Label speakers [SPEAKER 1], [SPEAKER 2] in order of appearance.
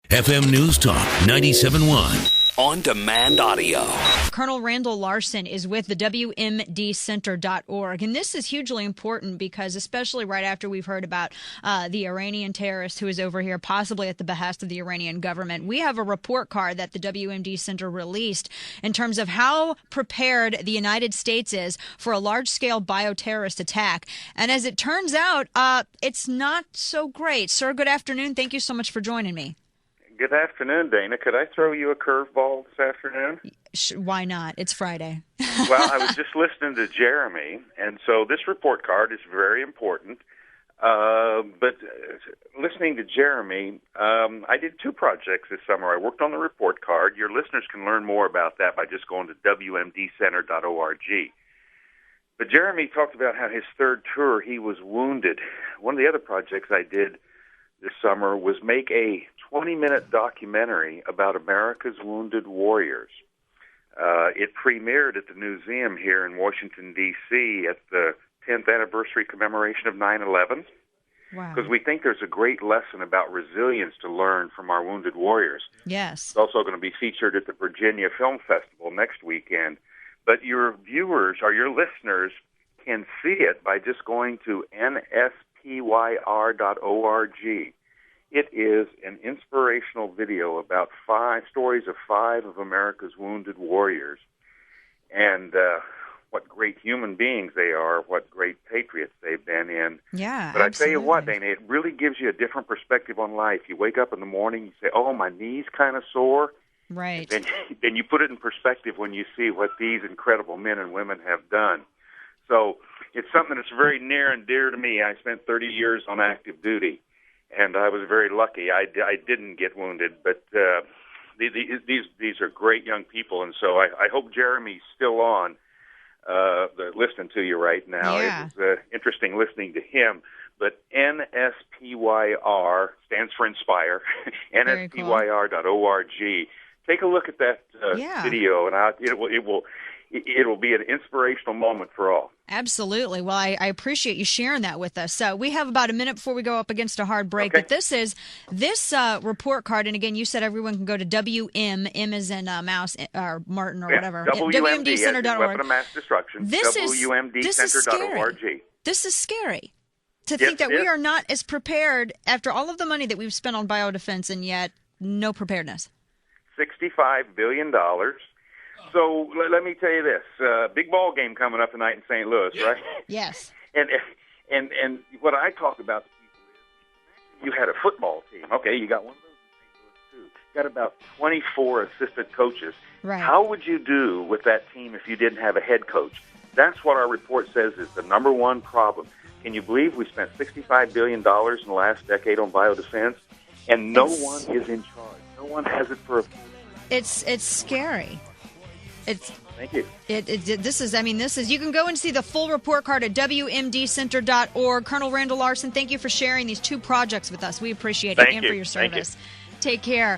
[SPEAKER 1] FM News Talk 97.1.
[SPEAKER 2] On-demand audio.
[SPEAKER 3] Colonel Randall Larsen is with the WMDcenter.org. And this is hugely important because especially right after we've heard about the Iranian terrorist who is over here, possibly at the behest of the Iranian government, we have a report card that the WMD Center released in terms of how prepared the United States is for a large-scale bioterrorist attack. And as it turns out, it's not so great. Sir, good afternoon. Thank you so much for joining me.
[SPEAKER 4] Good afternoon, Dana. Could I throw you a curveball this afternoon?
[SPEAKER 3] Why not? It's Friday.
[SPEAKER 4] Well, I was just listening to Jeremy, and so this report card is very important. But listening to Jeremy, I did two projects this summer. I worked on the report card. Your listeners can learn more about that by just going to WMDcenter.org. But Jeremy talked about how his third tour, he was wounded. One of the other projects I did this summer was make a 20-minute documentary about America's wounded warriors. It premiered at the museum here in Washington, D.C. at the 10th anniversary commemoration of 9/11.
[SPEAKER 3] Wow.
[SPEAKER 4] Because we think there's a great lesson about resilience to learn from our wounded warriors.
[SPEAKER 3] Yes.
[SPEAKER 4] It's also going to be featured at the Virginia Film Festival next weekend. But your viewers or your listeners can see it by just going to nspyr.org. It is an inspirational video about stories of five of America's wounded warriors and what great human beings they are, what great patriots they've been in.
[SPEAKER 3] Yeah,
[SPEAKER 4] but
[SPEAKER 3] absolutely.
[SPEAKER 4] I tell you what, Dana, it really gives you a different perspective on life. You wake up in the morning, you say, oh, my knee's kind of sore.
[SPEAKER 3] Right.
[SPEAKER 4] Then you put it in perspective when you see what these incredible men and women have done. So it's something that's very near and dear to me. I spent 30 years on active duty, and I was very lucky. I didn't get wounded, but these are great young people, and so I hope Jeremy's still on listening to you right now.
[SPEAKER 3] Yeah.
[SPEAKER 4] It was interesting listening to him. But NSPYR stands for Inspire, nspyr.org. Take a look at that video, and it will be an inspirational moment for all.
[SPEAKER 3] Absolutely. Well, I appreciate you sharing that with us. So we have about a minute before we go up against a hard break.
[SPEAKER 4] Okay.
[SPEAKER 3] But this report card, and again, you said everyone can go to WM as in mouse or Martin or whatever.
[SPEAKER 4] WMDcenter.org. Weapon of Mass Destruction.
[SPEAKER 3] WMDcenter.org. This is scary. To think that we are not as prepared after all of the money that we've spent on biodefense, and yet no preparedness.
[SPEAKER 4] $65 billion. So let me tell you this: big ball game coming up tonight in St. Louis, right?
[SPEAKER 3] Yes.
[SPEAKER 4] And what I talk about to people is, you had a football team. Okay, you got one of those in St. Louis too. You got about 24 assistant coaches.
[SPEAKER 3] Right.
[SPEAKER 4] How would you do with that team if you didn't have a head coach? That's what our report says is the number one problem. Can you believe we spent $65 billion in the last decade on biodefense, and no one is in charge? No one has it for a.
[SPEAKER 3] It's scary.
[SPEAKER 4] Thank you.
[SPEAKER 3] This is, you can go and see the full report card at WMDcenter.org. Colonel Randall Larsen, thank you for sharing these two projects with us. We appreciate it and for your service. Take care.